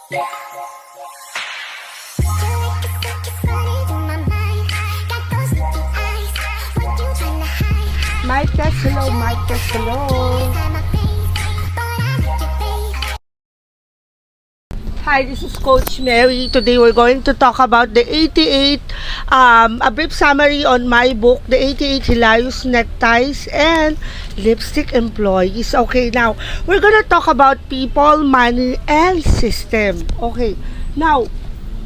Mic test, hello, mic test, hello. Hi, this is Coach Mary. Today we're going to talk about the 88, a brief summary on my book, the 88 Hilarious Neckties and Lipstick Employees. Okay, now, we're gonna talk about people, money, and system. Okay, now,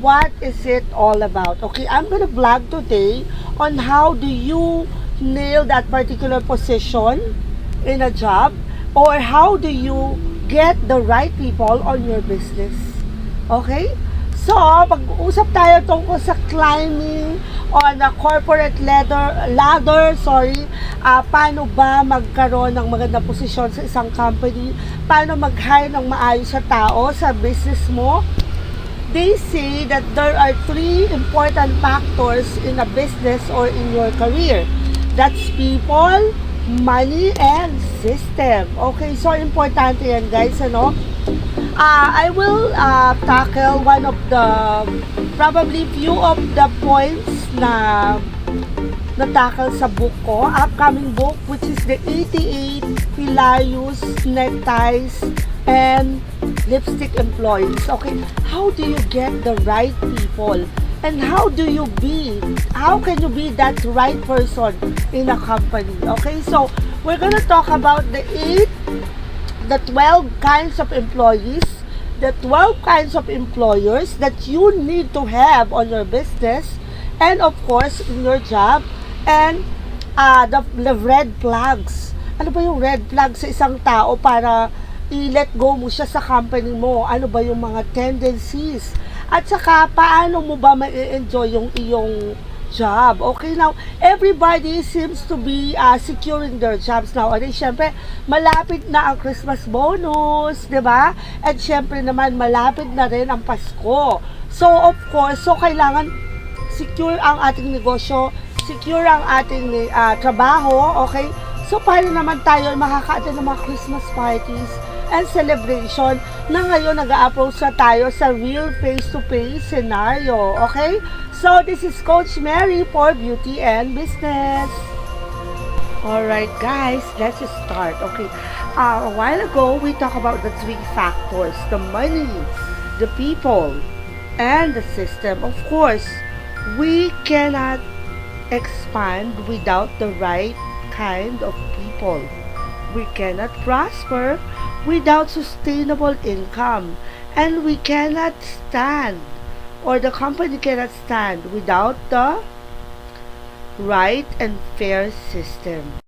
what is it all about? Okay, I'm gonna vlog today on how do you nail that particular position in a job, or how do you get the right people on your business. Okay? So, pag-uusap tayo tungkol sa climbing on a corporate ladder, paano ba magkaroon ng magandang posisyon sa isang company, paano mag-hire ng maayos sa tao sa business mo. They say that there are 3 important factors in a business or in your career. That's people, money, and system. Okay, so importante yan, guys, ano? I will tackle one of the, probably few of the points na tackle sa book ko, upcoming book, which is the 88 Hilarious Neckties and Lipstick Employees. Okay, how do you get the right people? And how can you be that right person in a company? Okay, so we're gonna talk about the 12 kinds of employees, the 12 kinds of employers that you need to have on your business, and of course, in your job, and the red flags. Ano ba yung red flag sa isang tao para i-let go mo siya sa company mo? Ano ba yung mga tendencies? At saka, paano mo ba ma-enjoy yung iyong job? Okay, now, everybody seems to be securing their jobs nowadays. Siyempre, malapit na ang Christmas bonus, di ba? At siyempre naman, malapit na rin ang Pasko. So, of course, kailangan secure ang ating negosyo, secure ang ating trabaho, okay? So, paano naman tayo makaka-attend ng mga Christmas parties and celebration na ngayon nag-a-approach na tayo sa real face-to-face scenario, okay? So, this is Coach Mary for Beauty and Business. Alright guys, let's start. Okay, a while ago, we talked about the 3 factors, the money, the people, and the system. Of course, we cannot expand without the right kind of people. We cannot prosper without sustainable income, and we cannot stand, or the company cannot stand, without the right and fair system.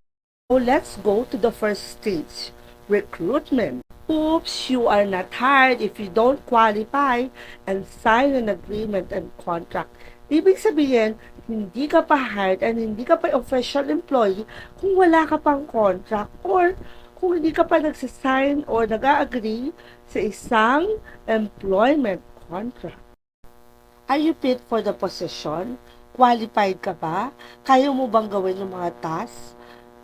So let's go to the first stage, recruitment. Oops, you are not hired if you don't qualify and sign an agreement and contract. Ibig sabihin, hindi ka pa hired and hindi ka pa official employee kung wala ka pang contract, or kung hindi ka pa nagsasign or nag-agree sa isang employment contract. Are you fit for the position? Qualified ka ba? Kaya mo bang gawin yung mga tasks?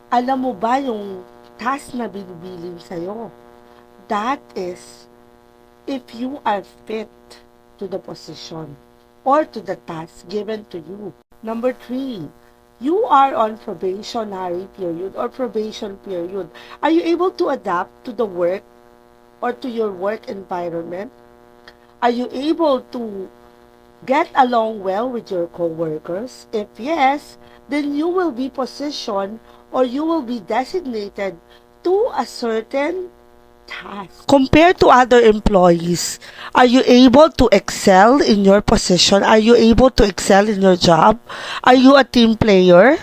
Alam mo ba yung task na binibiling sa'yo? That is, if you are fit to the position or to the task given to you. Number 3, you are on probationary period or probation period. Are you able to adapt to the work or to your work environment? Are you able to get along well with your co-workers? If yes, then you will be positioned or you will be designated to a certain task. Compared to other employees, are you able to excel in your position? Are you able to excel in your job? Are you a team player?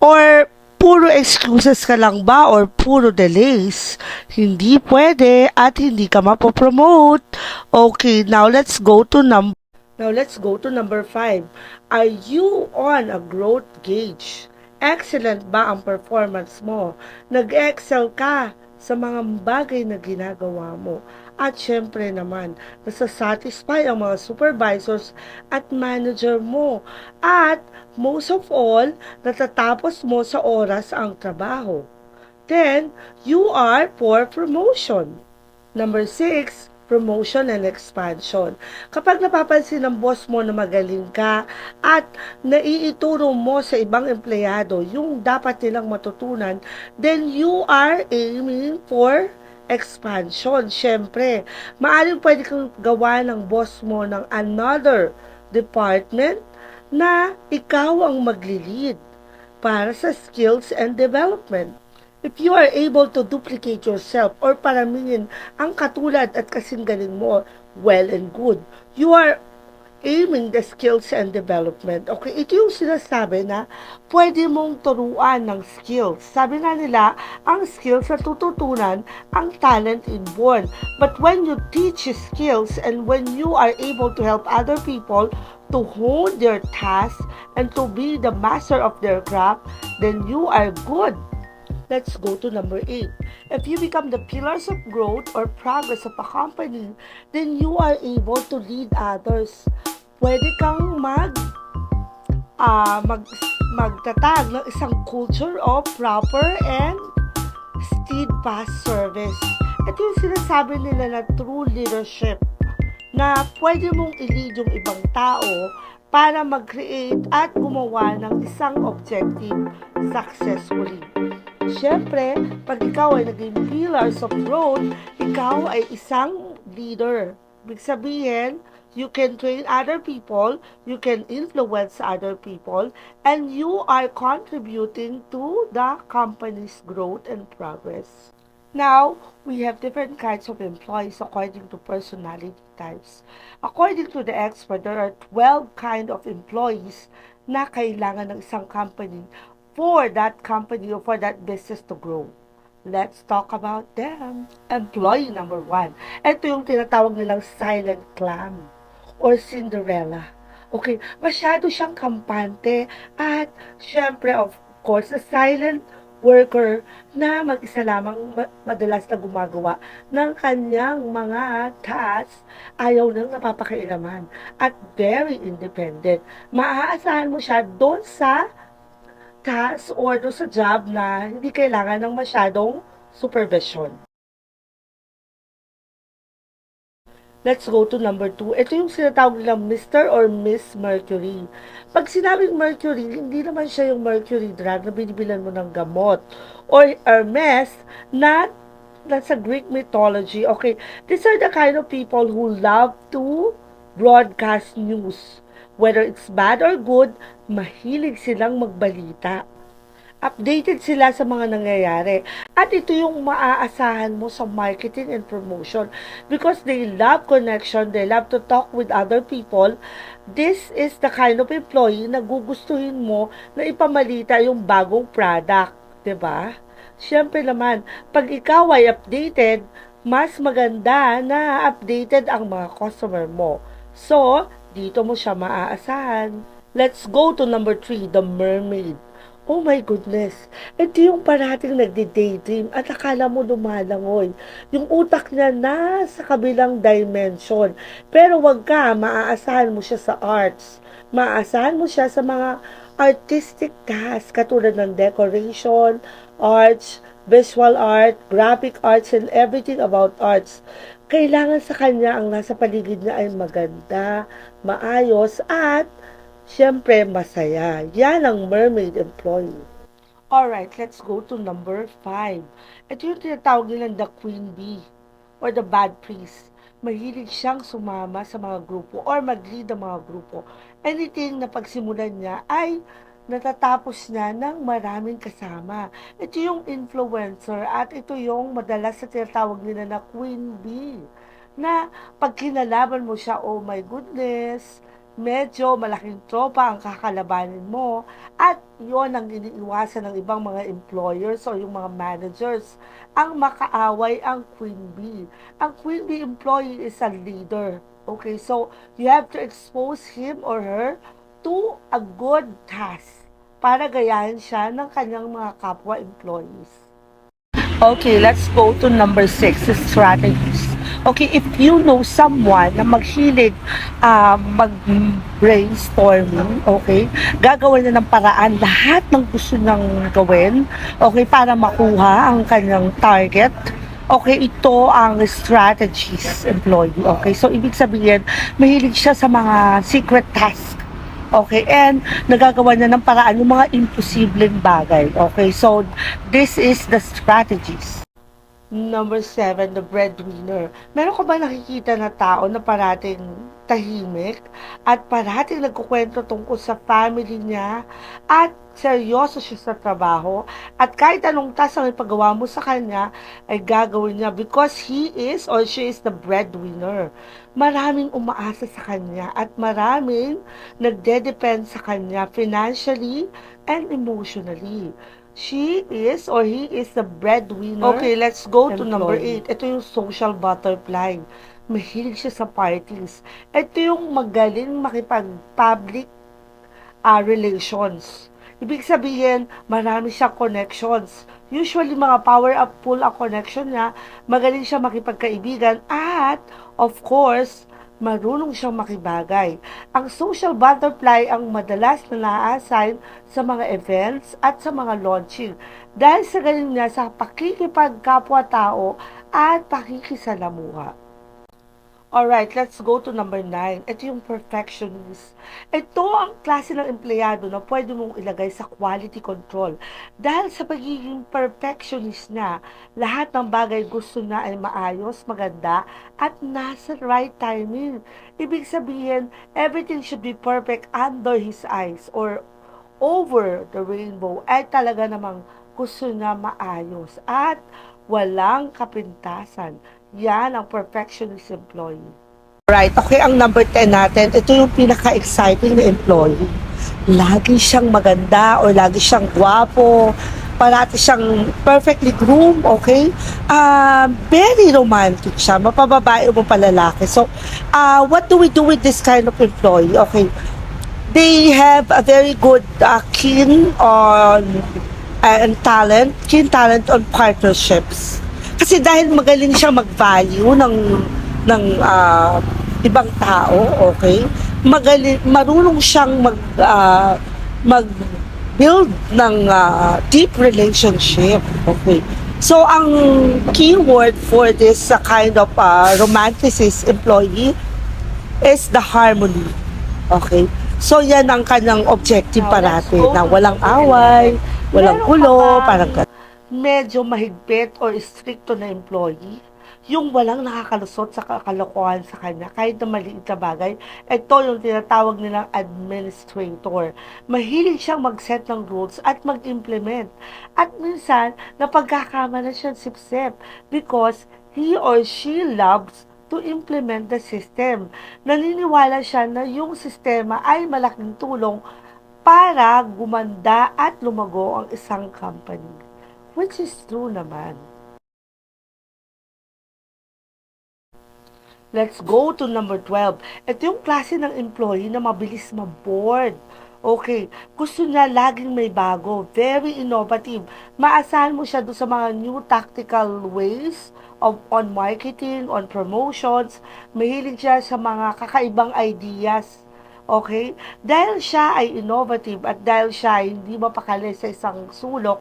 Or puro excuses ka lang ba or puro delays? Hindi pwede at hindi ka mapopromote. Okay, now let's go to number 5. Are you on a growth gauge? Excellent ba ang performance mo? Nag-excel ka sa mga bagay na ginagawa mo? At syempre naman, nasasatisfy ang mga supervisors at manager mo. At most of all, natatapos mo sa oras ang trabaho. Then, you are for promotion. Number 6, promotion and expansion. Kapag napapansin ng boss mo na magaling ka at naiituro mo sa ibang empleyado yung dapat nilang matutunan, then you are aiming for expansion. Siyempre, maaaring pwede kang gawa ng boss mo ng another department na ikaw ang magli-lead para sa skills and development. If you are able to duplicate yourself or paramihin ang katulad at kasing galing mo, well and good. You are aiming the skills and development. Okay, ito yung sinasabi na pwede mong turuan ng skills. Sabi nga nila, ang skills na tututunan, ang talent inborn. But when you teach skills and when you are able to help other people to hone their tasks and to be the master of their craft, then you are good. Let's go to number 8. If you become the pillars of growth or progress of a company, then you are able to lead others. Pwede kang magtatag ng isang culture of proper and steadfast service. Ito yung sinasabi nila na true leadership, na pwede mong i-lead yung ibang tao para mag-create at gumawa ng isang objective successfully. Siyempre, pag ikaw ay naging pillars of growth, ikaw ay isang leader. Ibig sabihin, you can train other people, you can influence other people, and you are contributing to the company's growth and progress. Now, we have different kinds of employees according to personality types. According to the expert, there are 12 kind of employees na kailangan ng isang company for that company or for that business to grow. Let's talk about them. Employee number 1. Ito yung tinatawag nilang silent clam or Cinderella. Okay, masyado siyang kampante at syempre of course, a silent worker na mag-isa lamang madalas na gumagawa ng kanyang mga tasks, ayaw nang napapakailaman at very independent. Maaasahan mo siya doon sa task or doon sa job na hindi kailangan ng masyadong supervision. Let's go to number 2. Ito yung sinatawag nilang Mr. or Miss Mercury. Pag sinabing Mercury, hindi naman siya yung Mercury drug na binibilan mo ng gamot. Or Hermes na nasa Greek mythology. Okay, these are the kind of people who love to broadcast news. Whether it's bad or good, mahilig silang magbalita. Updated sila sa mga nangyayari. At ito yung maaasahan mo sa marketing and promotion because they love connection, they love to talk with other people. This is the kind of employee na gugustuhin mo na ipamalita yung bagong product, 'di ba? Siyempre naman, pag ikaw ay updated, mas maganda na updated ang mga customer mo. So, dito mo siya maaasahan. Let's go to number 3, the mermaid. Oh my goodness, ito yung parating nagdi-daydream at akala mo lumalangoy. Yung utak niya nasa kabilang dimension. Pero wag ka, maaasahan mo siya sa arts. Maaasahan mo siya sa mga artistic tasks katulad ng decoration, arts, visual art, graphic arts, and everything about arts. Kailangan sa kanya ang nasa paligid niya ay maganda, maayos, at siyempre, masaya. Yan ang mermaid employee. Alright, let's go to number 5. Ito yung tinatawag nilang the queen bee or the bad priest. Mahilig siyang sumama sa mga grupo or mag-lead ng mga grupo. Anything na pagsimulan niya ay natatapos niya ng maraming kasama. Ito yung influencer at ito yung madalas sa tinatawag nila na queen bee. Na pag kinalaban mo siya, oh my goodness, medyo malaking tropa ang kakalabanin mo at yon ang iniiwasan ng ibang mga employers o yung mga managers ang makaaway ang queen bee. Ang queen bee employee is a leader. Okay, so you have to expose him or her to a good task para gayahin siya ng kanyang mga kapwa employees. Okay, let's go to number 6, strategies. Okay, if you know someone na maghilig mag-brainstorming, okay, gagawin na ng paraan lahat ng gusto niyang gawin, okay, para makuha ang kanyang target, Okay, ito ang strategies employee. Okay, so ibig sabihin, mahilig siya sa mga secret task. Okay, and nagagawa niya ng paraan yung mga imposibleng bagay. Okay, so this is the strategies. Number 7, the breadwinner. Meron ka ba nakikita na tao na parating tahimik at parating nagkukwento tungkol sa family niya at seryoso siya sa trabaho at kahit anong task ang ipagawa mo sa kanya ay gagawin niya because he is or she is the breadwinner. Maraming umaasa sa kanya at maraming nagde-depend sa kanya financially and emotionally. She is or he is the breadwinner. Okay, let's go to number 8. Ito yung social butterfly. Mahilig siya sa parties. Ito yung magaling makipag-public relations. Ibig sabihin, marami siyang connections. Usually, mga power-up-full ang connection niya. Magaling siya makipagkaibigan at, of course, marunong siyang makibagay. Ang social butterfly ang madalas na na-assign sa mga events at sa mga launching. Dahil sa galing niya sa pakikipagkapwa-tao at pakikisalamuha. Alright, let's go to number 9. Ito yung perfectionist. Ito ang klase ng empleyado na pwede mong ilagay sa quality control. Dahil sa pagiging perfectionist na, lahat ng bagay gusto na ay maayos, maganda, at nasa right timing. Ibig sabihin, everything should be perfect under his eyes or over the rainbow. Ay talaga namang gusto niya maayos at walang kapintasan. Yan ang perfectionist employee. Right, okay, ang number 10 natin, ito yung pinaka-exciting na employee. Lagi siyang maganda or lagi siyang gwapo, parati siyang perfectly groomed, okay? Very romantic siya, mapababae o mapalalaki. So, what do we do with this kind of employee? Okay, they have a very good keen on and keen talent on partnerships. Kasi dahil magaling siya mag-value ng ibang tao, okay? Marunong siyang mag-build ng deep relationship, okay? So, ang keyword for this kind of romanticist employee is the harmony, okay? So, yan ang kanyang objective parati, na walang away, walang gulo, parang medyo mahigpit or stricto na employee, yung walang nakakalusot sa kalokohan sa kanya, kahit na maliit na bagay. Ito yung tinatawag nilang administrator. Mahilig siyang mag-set ng rules at mag-implement. At minsan, napagkakamalan siyang sip-sip because he or she loves to implement the system. Naniniwala siya na yung sistema ay malaking tulong para gumanda at lumago ang isang company. Which is true naman. Let's go to number 12. Ito yung klase ng employee na mabilis ma-bored. Okay, gusto niya laging may bago, very innovative. Maasahan mo siya doon sa mga new tactical ways on marketing, on promotions. Mahilig siya sa mga kakaibang ideas. Okay? Dahil siya ay innovative at dahil siya ay hindi mapakali sa isang sulok,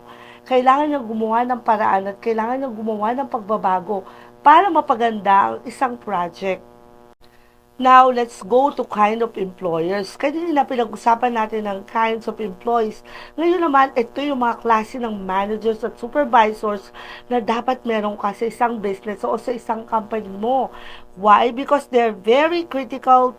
kailangan niyang gumawa ng paraan at kailangan niyang gumawa ng pagbabago para mapaganda ang isang project. Now, let's go to kind of employers. Kanina pinag-usapan natin ng kinds of employees. Ngayon naman, ito yung mga klase ng managers at supervisors na dapat meron ka sa isang business o sa isang company mo. Why? Because they're very critical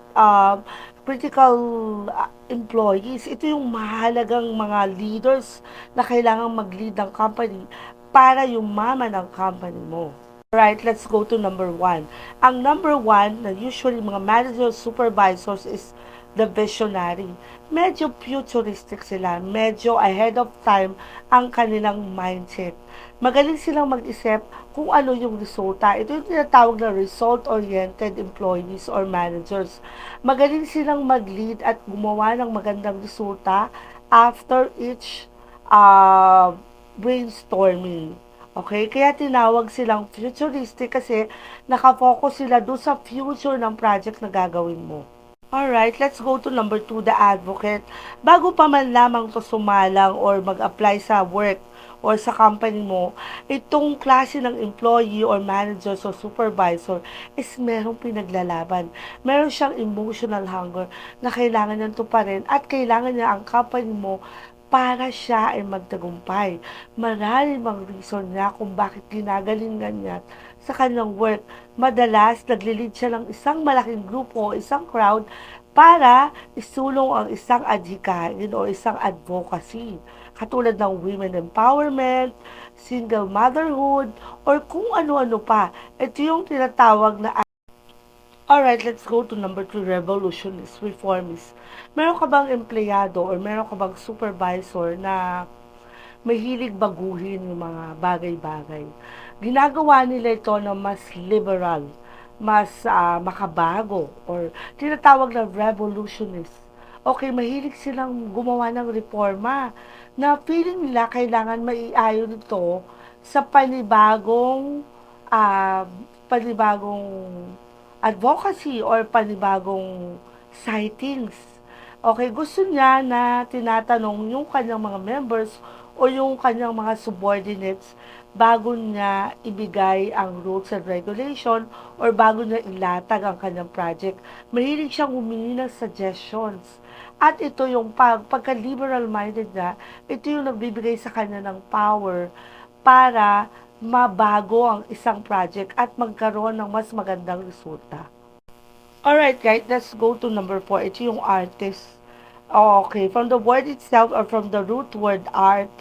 employees. Ito yung mahalagang mga leaders na kailangang mag-lead ng company para yumaman ang company mo. Alright, let's go to number 1. Ang number 1 na usually mga managers, supervisors is the visionary. Medyo futuristic sila, medyo ahead of time ang kanilang mindset. Magaling silang mag-isip kung ano yung resulta. Ito yung tinatawag na result-oriented employees or managers. Magaling silang mag-lead at gumawa ng magandang resulta after each brainstorming. Okay? Kaya tinawag silang futuristic kasi nakafocus sila doon sa future ng project na gagawin mo. Alright, let's go to number 2, the advocate. Bago pa man lamang to sumalang or mag-apply sa work or sa company mo, itong klase ng employee or manager or supervisor is merong pinaglalaban. Meron siyang emotional hunger na kailangan niyang tuparin at kailangan niya ang company mo para siya ay magtagumpay. Marami ang reason niya kung bakit ginagalingan niya sa kanyang work. Madalas, naglilid siya ng isang malaking grupo o isang crowd para isulong ang isang adhikain o isang advocacy. Katulad ng women empowerment, single motherhood, or kung ano-ano pa. Ito yung tinatawag na. Alright, let's go to number 2, revolutionist, reformist. Meron ka bang empleyado or meron ka bang supervisor na mahilig baguhin yung mga bagay-bagay? Ginagawa nila ito na mas liberal, mas makabago, or tinatawag na revolutionist. Okay, mahilig silang gumawa ng reforma na feeling nila kailangan maiayon ito sa uh, panibagong advocacy or panibagong sightings. Okay, gusto niya na tinatanong yung kanyang mga members o yung kanyang mga subordinates bago niya ibigay ang rules and regulation or bago niya ilatag ang kanyang project. Mahilig siyang humingi ng suggestions. At ito yung pagka-liberal minded niya, ito yung nagbibigay sa kanya ng power para mabago ang isang project at magkaroon ng mas magandang resulta. Alright guys, let's go to number 4. Ito yung artist. Okay, from the word itself or from the root word art,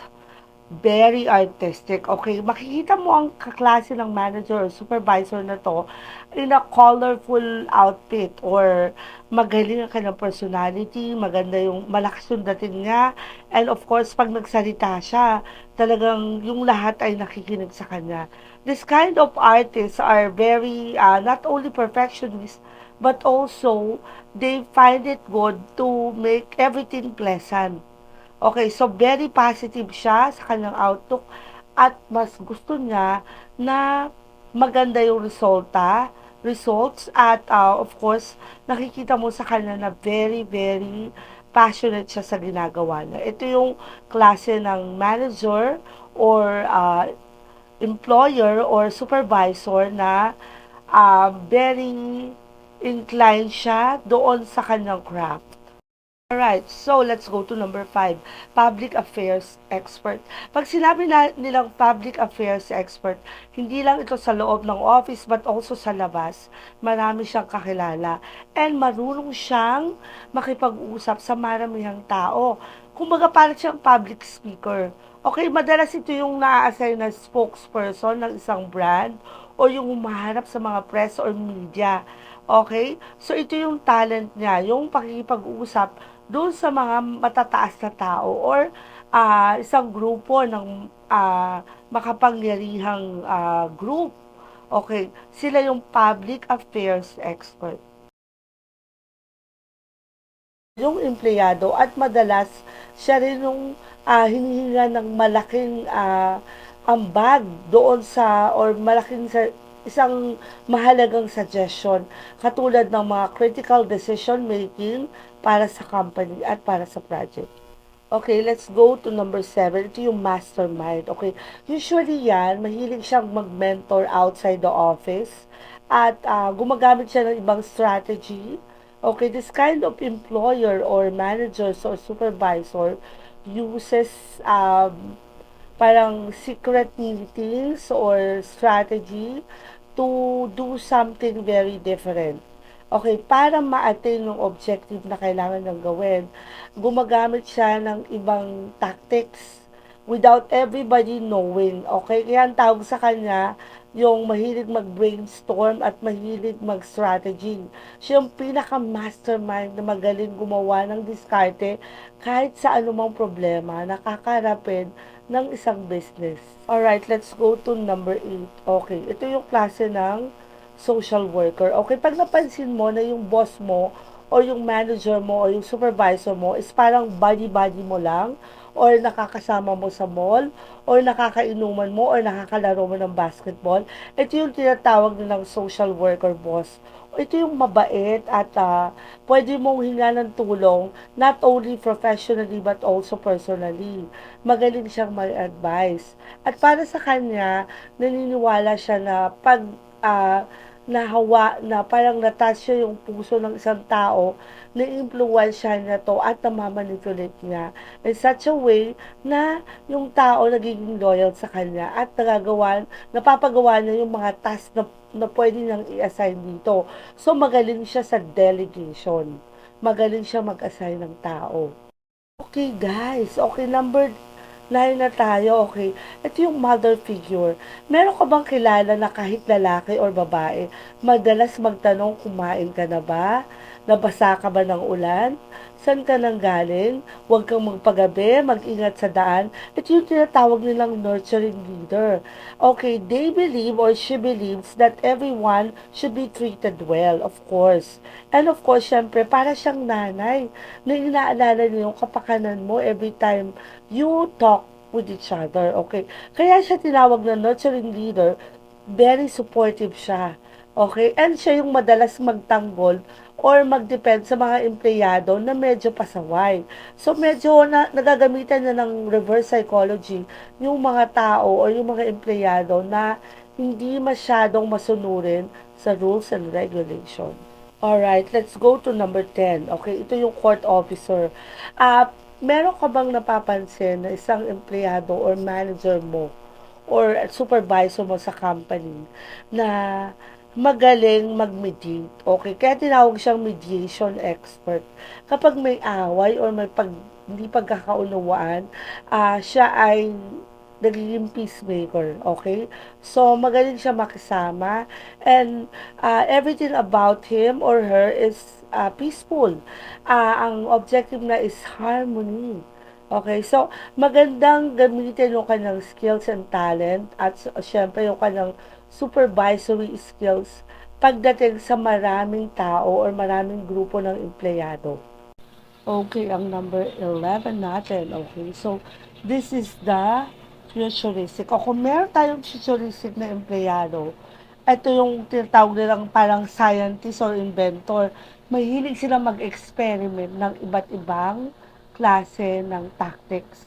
very artistic. Okay, makikita mo ang kaklase ng manager or supervisor na to in a colorful outfit or magaling ang kanyang personality, maganda yung malakas yung dating niya, and of course, pag nagsalita siya, talagang yung lahat ay nakikinig sa kanya. This kind of artists are very, not only perfectionist, but also, they find it good to make everything pleasant. Okay, so very positive siya sa kanyang outlook at mas gusto niya na maganda yung results at of course, nakikita mo sa kanya na very, very passionate siya sa ginagawa niya. Ito yung klase ng manager or employer or supervisor na very inclined siya doon sa kanyang craft. Alright, so let's go to number 5, public affairs expert. Pag sinabi na nilang public affairs expert, hindi lang ito sa loob ng office but also sa labas. Marami siyang kakilala and marunong siyang makipag-usap sa maramihang tao. Kumbaga para siyang public speaker. Okay, madalas ito yung na-assign na spokesperson ng isang brand o yung humaharap sa mga press or media. Okay? So ito yung talent niya, yung pakikipag-usap doon sa mga matataas na tao or isang grupo ng makapangyarihang group. Okay, sila yung public affairs expert. Yung empleyado at madalas siya rin yung hinihinga ng malaking ambag doon sa or malaking sa isang mahalagang suggestion katulad ng mga critical decision making para sa company at para sa project. Okay, let's go to number 7. Ito yung mastermind. Okay, usually yan, mahilig siyang mag-mentor outside the office at gumagamit siya ng ibang strategy. Okay, this kind of employer or manager or supervisor uses parang secret meetings or strategy to do something very different. Okay, para ma-attain yung objective na kailangan niyang gawin, gumagamit siya ng ibang tactics without everybody knowing. Okay, kaya ang tawag sa kanya yung mahilig mag-brainstorm at mahilig mag-strategy. Siya yung pinaka-mastermind na magaling gumawa ng diskarte kahit sa anumang problema na kakarapin ng isang business. Alright, let's go to number 8. Okay, ito yung klase ng social worker. Okay, pag napansin mo na yung boss mo o yung manager mo o yung supervisor mo is parang buddy-buddy mo lang or nakakasama mo sa mall or nakakainuman mo or nakakalaro mo ng basketball, ito yung tinatawag nilang social worker boss. Ito yung mabait at pwede mong hinga ng tulong not only professionally but also personally. Magaling siyang mag-advise. At para sa kanya, naniniwala siya na pag ah, nahawa na parang na-touch siya yung puso ng isang tao, na-influensya niya to at namamanipulate niya in such a way na yung tao nagiging loyal sa kanya at napapagawa niya yung mga task na pwede niyang i-assign dito. So, magaling siya sa delegation. Magaling siya mag-assign ng tao. Okay, guys. Okay, number 9 na tayo. Okay. Ito yung mother figure. Meron ka bang kilala na kahit lalaki or babae, madalas magtanong, kumain ka na ba? Nabasa ka ba ng ulan? Saan ka nang galing? Huwag kang magpagabi, mag-ingat sa daan. Ito yung tinatawag nilang nurturing leader. Okay, they believe or she believes that everyone should be treated well, of course. And of course, syempre, para siyang nanay na inaalala niyo yung kapakanan mo every time you talk with each other. Okay? Kaya siya tinawag na nurturing leader, very supportive siya. Okay? And siya yung madalas magtanggol or mag-depend sa mga empleyado na medyo pasaway. So, medyo nagagamitan niya ng reverse psychology yung mga tao o yung mga empleyado na hindi masyadong masunurin sa rules and regulation. Alright, let's go to number 10. Okay, ito yung court officer. Meron ka bang napapansin na isang empleyado or manager mo or supervisor mo sa company na magaling mag-mediate? Okay, kaya tinawag siyang mediation expert. Kapag may away or may hindi pagkakaunawaan, siya ay nagiging peacemaker, okay? So, magaling siya makisama and everything about him or her is peaceful. Ang objective na is harmony. Okay, so magandang gamitin yung kanyang skills and talent at syempre yung kanyang supervisory skills pagdating sa maraming tao or maraming grupo ng empleyado. Okay, ang number 11 natin. Okay, so this is the futuristic. O kung meron tayong futuristic na empleyado, ito yung tinatawag nilang parang scientist or inventor. Mahilig sila mag-experiment ng iba't ibang klase ng tactics.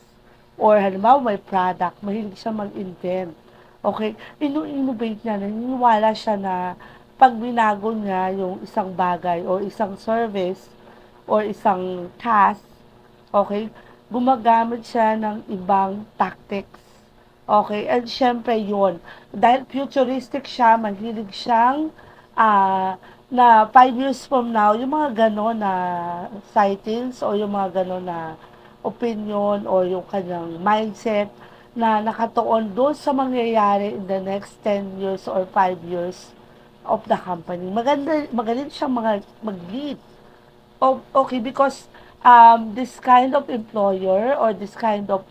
Or halimbawa may product, mahilig siya mag-invent. Okay? Inu-innovate niya, naniniwala siya na pag binago niya yung isang bagay or isang service or isang task, okay, gumagamit siya ng ibang tactics. Okay, and syempre yun, dahil futuristic siya, mahilig siyang na 5 years from now, yung mga gano'n na sightings o yung mga gano'n na opinion o yung kanyang mindset na nakatuon doon sa mangyayari in the next 10 years or 5 years of the company. Magaling siyang mag-lead. Okay, because this kind of employer or this kind of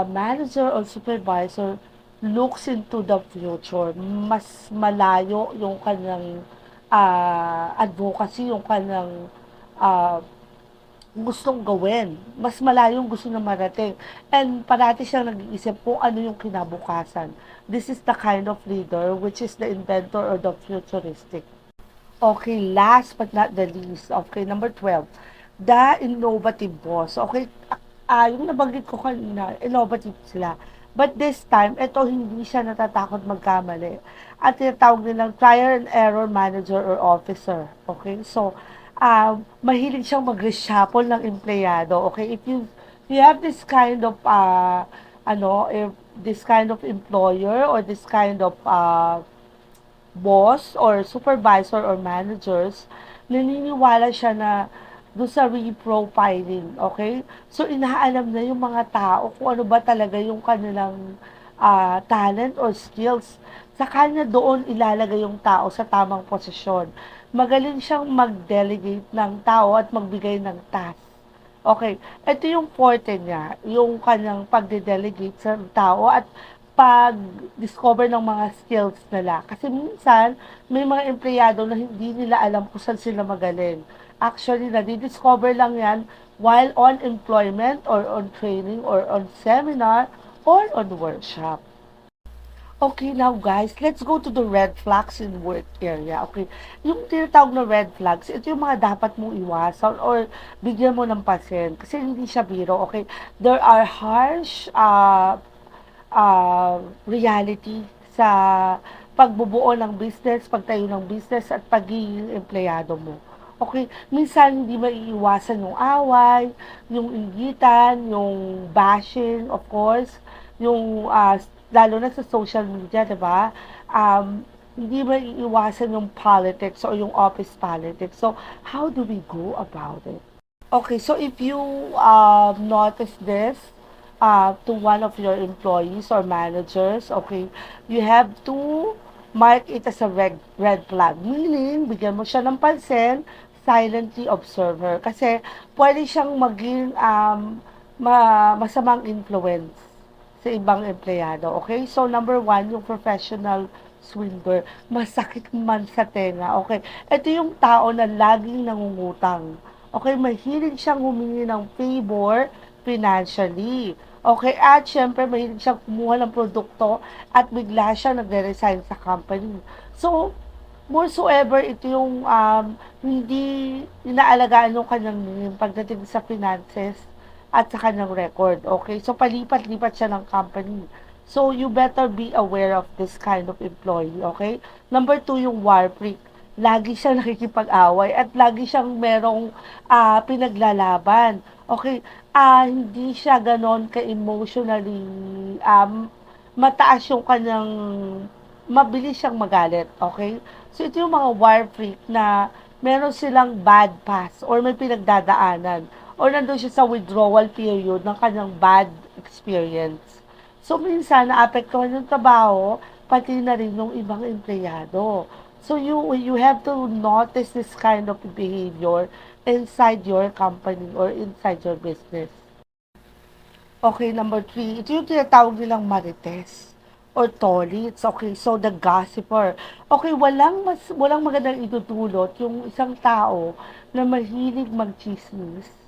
manager or supervisor looks into the future. Mas malayo yung kanyang advocacy, yung kanyang uh, gustong gawin. Mas malayo yung gusto na marating. And parati siyang nag-iisip kung ano yung kinabukasan. This is the kind of leader which is the inventor or the futuristic. Okay, last but not the least. Okay, number 12. The innovative boss. Okay, yung nabanggit ko kanina, innovative sila. But this time, ito hindi siya natatakot magkamali. At tinatawag nilang trial and error manager or officer. Okay, so, mahilig siyang mag-reshuffle ng empleyado. Okay, if you have this kind of, if this kind of employer or this kind of, boss or supervisor or managers, naniniwala siya na doon sa reprofiling, okay? So, inaalam na yung mga tao kung ano ba talaga yung kanilang talent or skills. Sa kanya doon ilalagay yung tao sa tamang posisyon. Magaling siyang mag-delegate ng tao at magbigay ng task. Okay, ito yung forte niya, yung kanyang pagde-delegate sa tao at pag-discover ng mga skills nila. Kasi minsan, may mga empleyado na hindi nila alam kung saan sila magaling. Actually, nadi-discover lang yan while on employment or on training or on seminar or on workshop. Okay, now guys, let's go to the red flags in work area. Okay, yung tinatawag na red flags, ito yung mga dapat mong iwasan or bigyan mo ng pansin kasi hindi siya biro. Okay, there are harsh reality sa pagbubuo ng business, pagtayo ng business at pagiging empleyado mo. Okay, minsan hindi maiiwasan yung away, yung inggitan, yung bashing, of course, yung lalo na sa social media, 'di ba? Hindi maiiwasan yung politics or yung office politics. So, how do we go about it? Okay, so if you notice this to one of your employees or managers, okay, you have to mark it as a red flag. Meaning, bigyan mo siya ng pansin, silently observe her. Kasi pwede siyang maging masamang influence sa ibang empleyado. Okay? So, number one, yung professional swindler. Masakit man sa tenga. Okay? Ito yung tao na laging nangungutang. Okay? Mahilig siyang humingi ng favor financially. Okay? At syempre, mahilig siyang kumuha ng produkto at bigla siya nagre-resign sa company. So, moreover, ito yung hindi inaalagaan yung kanyang name pagdating sa finances at sa kanyang record. Okay? So, palipat-lipat siya ng company. So, you better be aware of this kind of employee. Okay? Number two, yung war freak. Lagi siyang nakikipag-away at lagi siyang merong pinaglalaban. Okay? Hindi siya ganon ka-emotionally mataas yung kanyang mabilis siyang magalit, okay? So, ito yung mga war freak na meron silang bad past or may pinagdadaanan or nandun siya sa withdrawal period ng kanyang bad experience. So, minsan, naapektuhan yung trabaho, pati na rin ng ibang empleyado. So, you have to notice this kind of behavior inside your company or inside your business. Okay, number three, ito yung tinatawag nilang marites or tolits. Okay, so the gossiper. Okay, walang magandang itutulot yung isang tao na mahilig magchismis.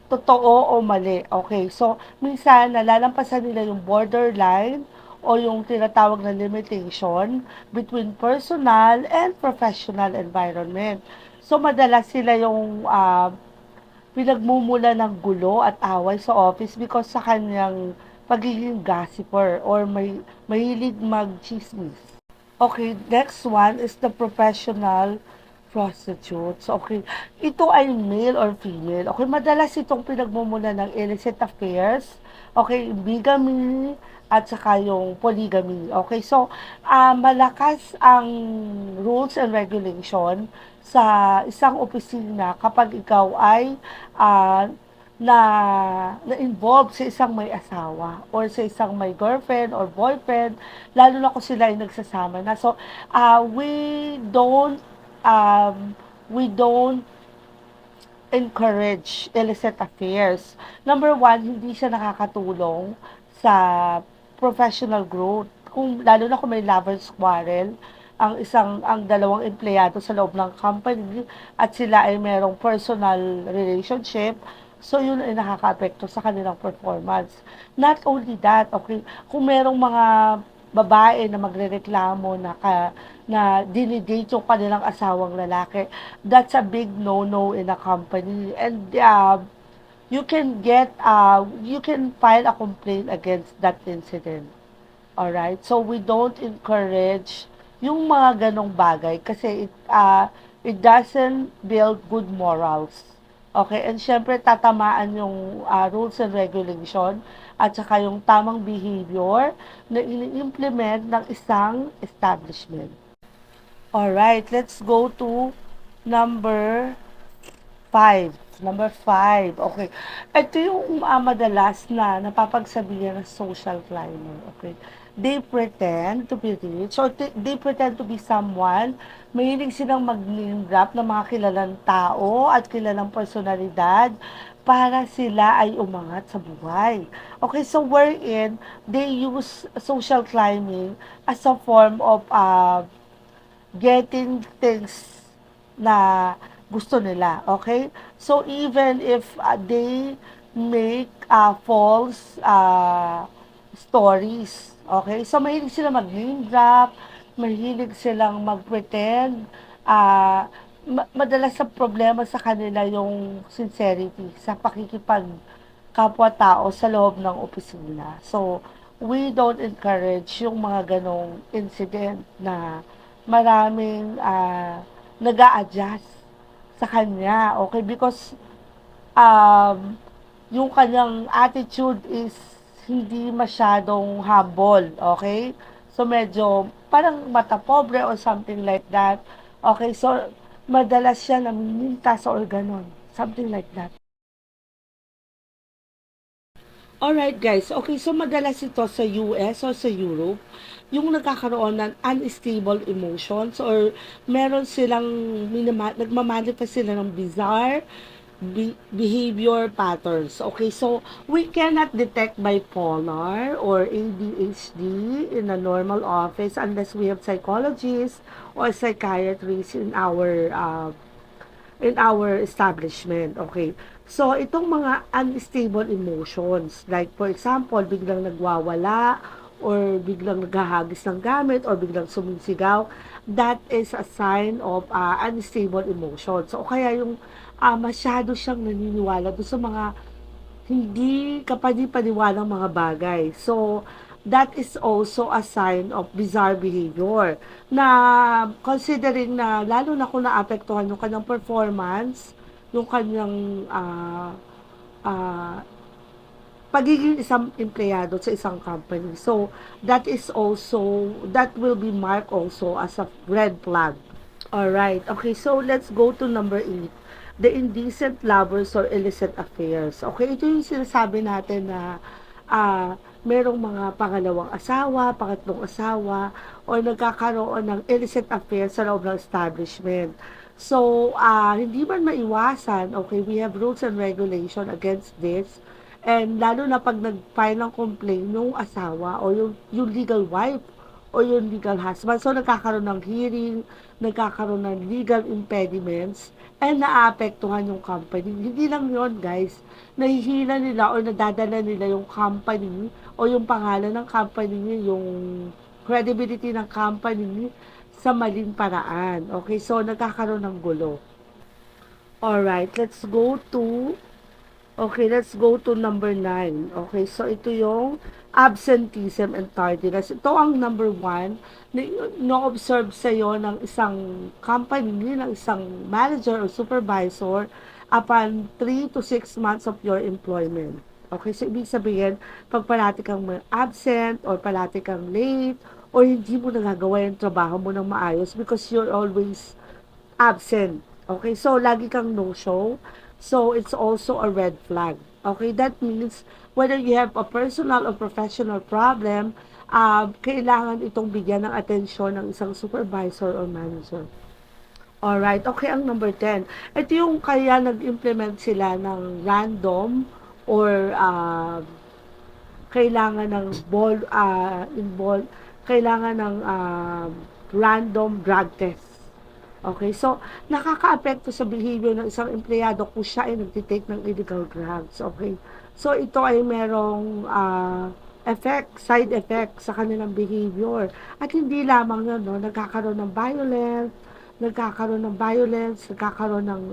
Totoo o mali. Okay, so minsan nalalampasan nila yung borderline o yung tinatawag na limitation between personal and professional environment. So madalas sila yung pinagmumula ng gulo at away sa office because sa kanyang pagiging gossiper or mahilig mag-chismis. Okay, next one is the professional prostitutes. Okay, ito ay male or female. Okay, madalas itong pinagmumula ng illicit affairs. Okay, bigamy at saka yung polygamy. Okay, so malakas ang rules and regulation sa isang opisina kapag ikaw ay ah, na na-involve sa isang may asawa or sa isang may girlfriend or boyfriend, lalo na kung sila ay nagsasama na. So, um, we don't encourage illicit affairs. Number one, hindi siya nakakatulong sa professional growth. Kung, lalo na kung may lovers quarrel, ang dalawang empleyado sa loob ng company at sila ay merong personal relationship, so yun ay nakaka-apekto sa kanilang performance. Not only that, okay, kung merong mga babae na magrereklamo na dinidate yung kanilang asawang lalaki, that's a big no-no in a company. And you can file a complaint against that incident. Alright? So, we don't encourage yung mga ganong bagay kasi it doesn't build good morals. Okay? And syempre, tatamaan yung rules and regulation at saka yung tamang behavior na ini-implement ng isang establishment. Alright, let's go to number 5. Number 5. Okay. Ito yung madalas na napapagsabihan ng social climber. Okay. They pretend to be rich or they pretend to be someone. Mahilig silang mag-name drop ng mga kilalang tao at kilalang personalidad para sila ay umangat sa buhay. Okay, so wherein they use social climbing as a form of getting things na gusto nila, okay? So, even if they make false stories. Okay? So, mahilig sila mag-name drop, mahilig silang mag-pretend, madalas sa problema sa kanila yung sincerity sa pakikipag kapwa-tao sa loob ng opisina. So, we don't encourage yung mga ganong incident na maraming nag-a-adjust sa kanya. Okay? Because yung kanyang attitude is hindi masyadong humble, okay? So, medyo parang mata pobre or something like that. Okay, so, madalas siya namimintas or ganon. Something like that. Alright guys, okay, so madalas ito sa US or sa Europe, yung nagkakaroon ng unstable emotions or meron silang nagmamanifest sila ng bizarre behavior patterns. Okay, so we cannot detect bipolar or ADHD in a normal office unless we have psychologists or psychiatrists in our establishment. Okay. So, itong mga unstable emotions, like for example, biglang nagwawala, or biglang naghahagis ng gamit, or biglang sumisigaw, that is a sign of unstable emotions. So, kaya yung masyado siyang naniniwala doon sa mga hindi kapani-paniwalang mga bagay. So, that is also a sign of bizarre behavior na considering na lalo na kung naapektuhan yung kanyang performance, yung kanyang pagiging isang empleyado sa isang company. So, that will be marked also as a red flag. Alright. Okay, so let's go to number 8. The indecent lovers or illicit affairs. Okay, ito yung sinasabi natin na merong mga pangalawang asawa, pangatlong asawa, o nagkakaroon ng illicit affairs sa loob ng establishment. So, hindi man maiwasan, okay, we have rules and regulation against this. And lalo na pag nag-file ng complaint yung asawa o yung legal wife o yung legal husband. So, nagkakaroon ng hearing, nagkakaroon ng legal impediments, and naapektuhan yung company. Hindi lang yon guys. Nahihila nila o nadadala nila yung company o yung pangalan ng company, yung credibility ng company sa maling paraan. Okay, so nagkakaroon ng gulo. Alright, let's go to number 9. Okay, so ito yung absenteeism and tardiness. Ito ang number 1 na no-observe sa'yo ng isang company, ng isang manager or supervisor upon 3 to 6 months of your employment. Okay, so ibig sabihin, pag parati kang absent or parati kang late or hindi mo nagagawa yung trabaho mo ng maayos because you're always absent. Okay, so lagi kang no-show. So, it's also a red flag. Okay, that means whether you have a personal or professional problem, kailangan itong bigyan ng atensyon ng isang supervisor or manager. Alright, okay, ang number 10. Ito yung kaya nag-implement sila ng random or kailangan ng kailangan ng random drug test. Okay, so nakakaapekto sa behavior ng isang empleyado kung siya ay nagtitake ng illegal drugs. Okay, so ito ay merong side effect sa kanilang behavior. At hindi lamang yun, no, nagkakaroon ng nagkakaroon ng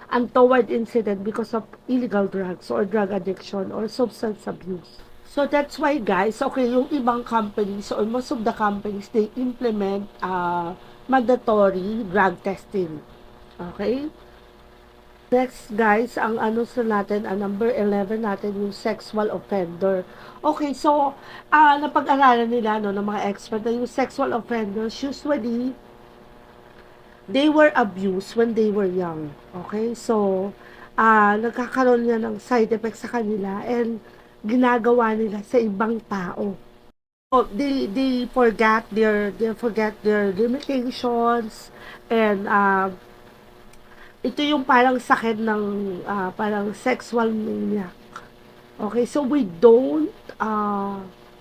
untoward incident because of illegal drugs or drug addiction or substance abuse. So that's why guys, okay, yung ibang companies or most of the companies, they implement mandatory drug testing. Okay? Next guys, ang ano sa natin, ang number 11 natin, yung sexual offender. Okay, so napag-aralan nila no, ng mga expert na yung sexual offenders, usually, they were abused when they were young. Okay, so nagkakaroon niya ng side effects sa kanila and ginagawa nila sa ibang tao. Oh, they forget their limitations and ito yung parang sakit ng parang sexual maniac. Okay, so we don't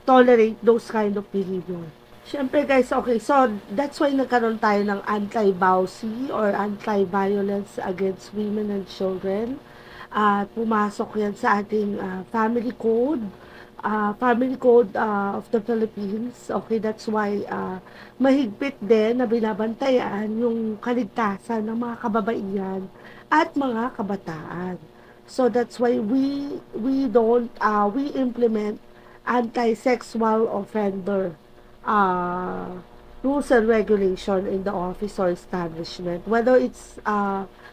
tolerate those kind of behavior. Siyempre guys, okay, so that's why nagkaroon tayo ng anti-BAUC or anti-violence against women and children. At pumasok yan sa ating family code. Family Code of the Philippines. Okay, that's why mahigpit din na binabantayan yung kaligtasan ng mga kababaihan at mga kabataan. So that's why we implement anti-sexual offender uh, rules and regulation in the office or establishment, whether it's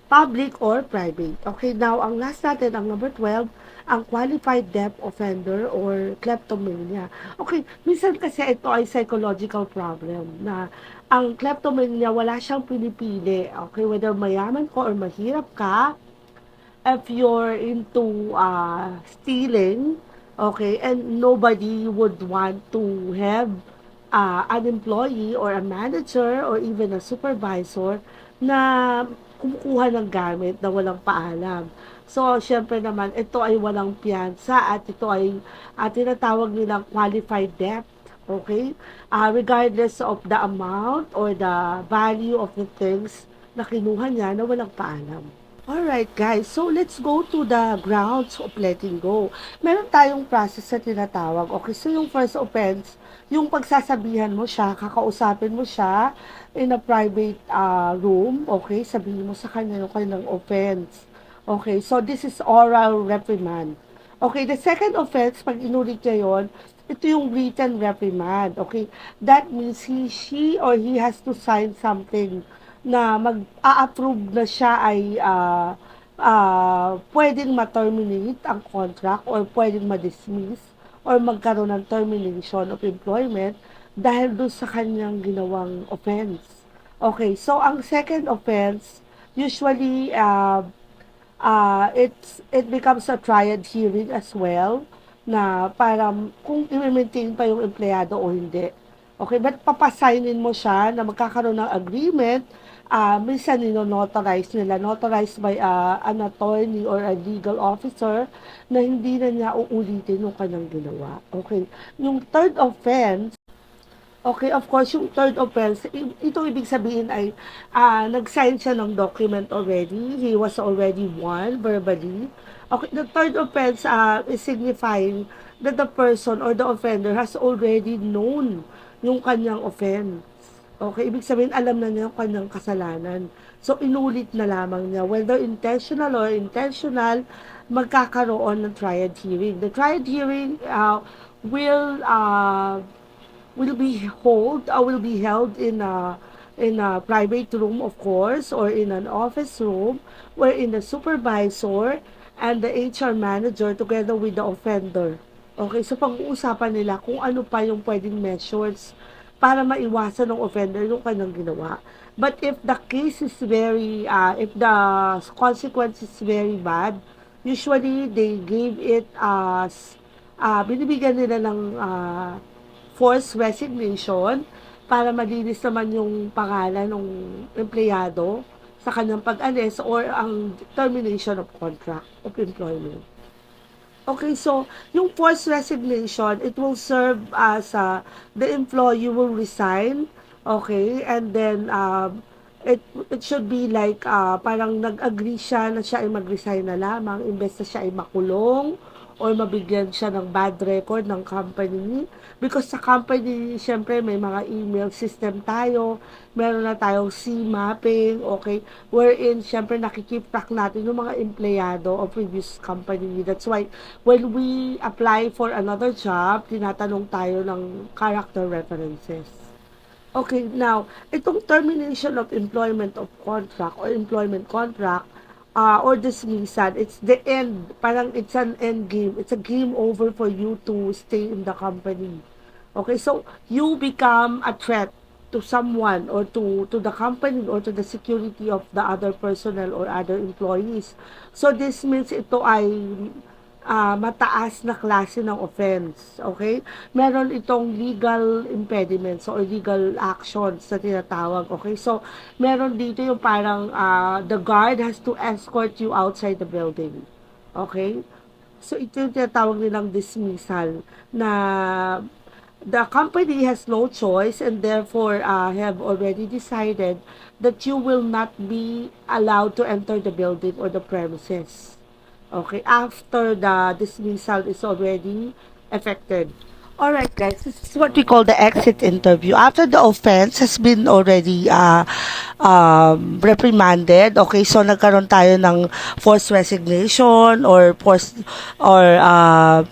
public or private. Okay, now ang last natin, ang number 12, ang qualified debt offender or kleptomania. Okay, minsan kasi ito ay psychological problem na ang kleptomania wala siyang pinipili. Okay, whether mayaman ka or mahirap ka, if you're into stealing, okay, and nobody would want to have an employee or a manager or even a supervisor na kumukuha ng gamit na walang paalam. So, syempre naman, ito ay walang piyansa at ito ay tinatawag nilang qualified debt. Okay? Regardless of the amount or the value of the things na kinuha niya na walang paalam. Alright guys, so let's go to the grounds of letting go. Meron tayong process na tinatawag. Okay, so yung first offense, yung pagsasabihan mo siya, kakausapin mo siya in a private room, okay, sabihin mo sa kanya yung kanilang offense. Okay, so this is oral reprimand. Okay, the second offense, pag inulit niya yun, ito yung written reprimand. Okay, that means she or he has to sign something na mag-a-approve na siya ay pwedeng ma-terminate ang contract or pwedeng ma-dismiss or magkaroon ng termination of employment dahil doon sa kanyang ginawang offense. Okay, so ang second offense, usually it becomes a triad hearing as well na para kung i-maintain pa yung empleyado o hindi. Okay, but papasignin mo siya na magkakaroon ng agreement, minsan notarize nila, notarized by an attorney or a legal officer na hindi na niya uulitin yung kanyang ginawa. Okay, yung third offense, okay, of course, yung third offense, ito ibig sabihin ay nag-sign siya ng document already. He was already warned verbally. Okay, the third offense is signifying that the person or the offender has already known yung kanyang offense. Okay, ibig sabihin alam na niya yung kanyang kasalanan. So, inulit na lamang niya. Whether intentional or intentional, magkakaroon ng triad hearing. The triad hearing will will be held in a private room, of course, or in an office room wherein the supervisor and the HR manager together with the offender. Okay, so pag-uusapan nila kung ano pa yung pwedeng measures para maiwasan ng offender yung kanyang ginawa. But if the case is if the consequence is very bad, usually they give it as, binibigyan nila ng forced resignation para malinis naman yung pangalan ng empleyado sa kanyang pag-alis or ang termination of contract of employment. Okay, so yung forced resignation, it will serve as the employee will resign, okay, and then it should be like parang nag-agree siya na siya ay mag-resign na lamang imbes na siya ay makulong or mabigyan siya ng bad record ng company. Because sa company, syempre may mga email system tayo, meron na tayong C-mapping, okay, wherein syempre nakikip track natin yung mga empleyado of previous company. That's why when we apply for another job, tinatanong tayo ng character references. Okay, now, itong termination of employment of contract or employment contract or dismissal, it's the end. Parang it's an end game. It's a game over for you to stay in the company. Okay, so you become a threat to someone or to the company or to the security of the other personnel or other employees. So this means ito ay mataas na klase ng offense. Okay? Meron itong legal impediments or legal actions na tinatawag. Okay? So, meron dito yung parang the guard has to escort you outside the building. Okay? So, ito yung tinatawag nilang dismissal na the company has no choice and therefore have already decided that you will not be allowed to enter the building or the premises. Okay, after the dismissal is already affected. Alright guys, this is what we call the exit interview. After the offense has been already reprimanded, okay, so nagkaroon tayo ng forced resignation or forced or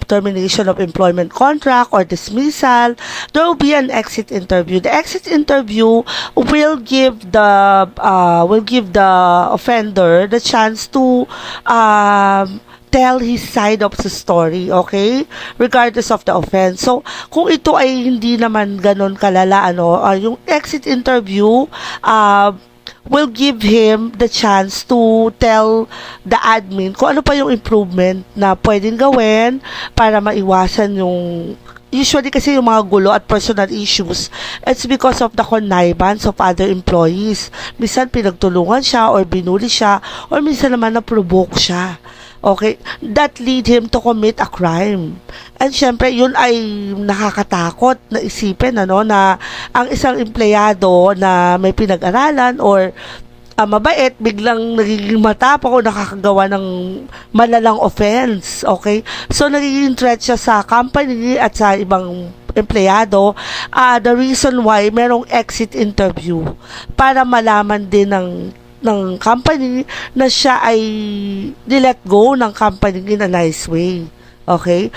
termination of employment contract or dismissal, there will be an exit interview. The exit interview will give the offender the chance to tell his side of the story, okay? Regardless of the offense. So, kung ito ay hindi naman ganun kalala, yung exit interview, will give him the chance to tell the admin kung ano pa yung improvement na pwedeng gawin para maiwasan yung usually kasi yung mga gulo at personal issues, it's because of the connivance of other employees. Minsan pinagtulungan siya or binuli siya or minsan naman na-provoke siya. Okay, that lead him to commit a crime. And syempre, yun ay nakakatakot na isipin, na ang isang empleyado na may pinag-aralan or mabait, biglang nagiging matapang o nakakagawa ng malalang offense. Okay? So, nagiging threat siya sa company at sa ibang empleyado. The reason why merong exit interview para malaman din ng company na siya ay nilet go ng company in a nice way. Okay?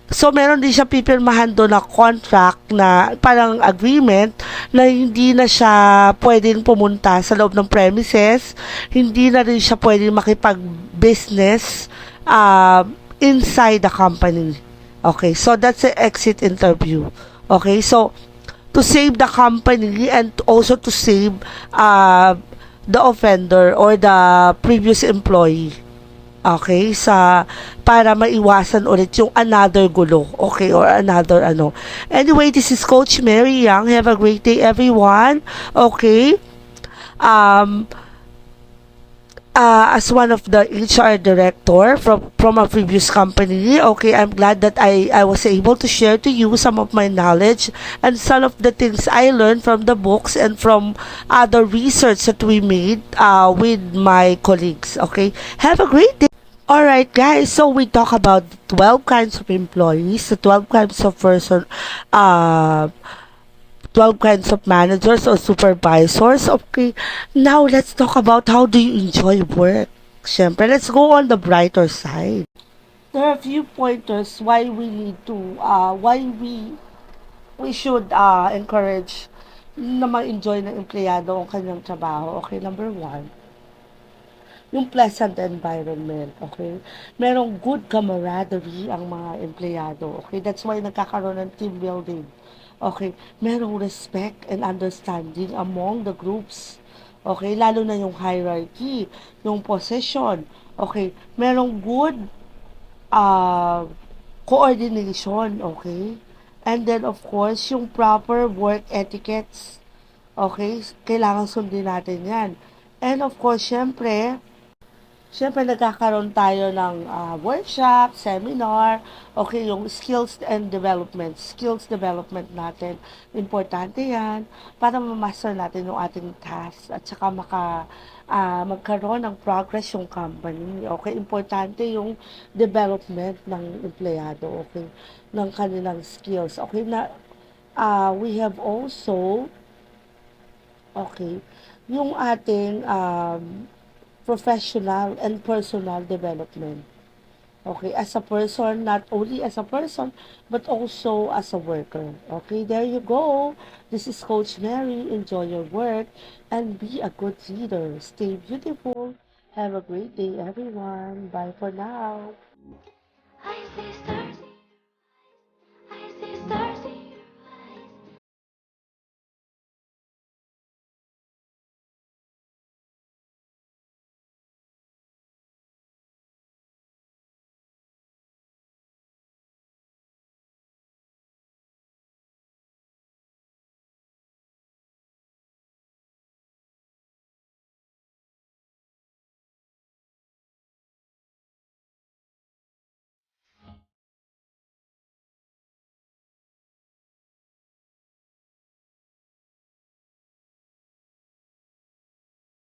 So, meron din siya pipirmahan doon na contract na parang agreement na hindi na siya pwedeng pumunta sa loob ng premises, hindi na rin siya pwedeng makipag-business inside the company. Okay? So, that's the exit interview. Okay? So, to save the company and also to save the offender or the previous employee. Okay? Para maiwasan ulit yung another gulo. Okay? Or another Anyway, this is Coach Mary Young. Have a great day, everyone. Okay? As one of the HR director from a previous company, okay, I'm glad that I was able to share to you some of my knowledge and some of the things I learned from the books and from other research that we made with my colleagues. Okay, have a great day. Alright guys, so we talk about 12 kinds of employees, the 12 kinds of 12 kinds of managers or supervisors. Okay, now let's talk about how do you enjoy work. Siyempre, let's go on the brighter side. There are a few pointers why we need to, why we should encourage na ma-enjoy ng empleyado ang kanyang trabaho. Okay, number one, yung pleasant environment, okay? Merong good camaraderie ang mga empleyado, okay? That's why nagkakaroon ng team building. Okay, merong respect and understanding among the groups. Okay, lalo na yung hierarchy, yung position. Okay, merong good uh, coordination, okay? And then of course, yung proper work etiquettes. Okay, kailangan sundin natin yan. And of course, Siyempre, nagkakaroon tayo ng workshop, seminar, okay, yung skills development natin. Importante yan para ma-master natin yung ating task at saka magkaroon ng progress yung company. Okay, importante yung development ng empleyado, okay, ng kanilang skills. Okay, we have also, okay, yung ating professional and personal development. Okay, as a person, not only as a person, but also as a worker. Okay, there you go. This is Coach Mary. Enjoy your work and be a good leader. Stay beautiful. Have a great day, everyone. Bye for now. Hi, sister.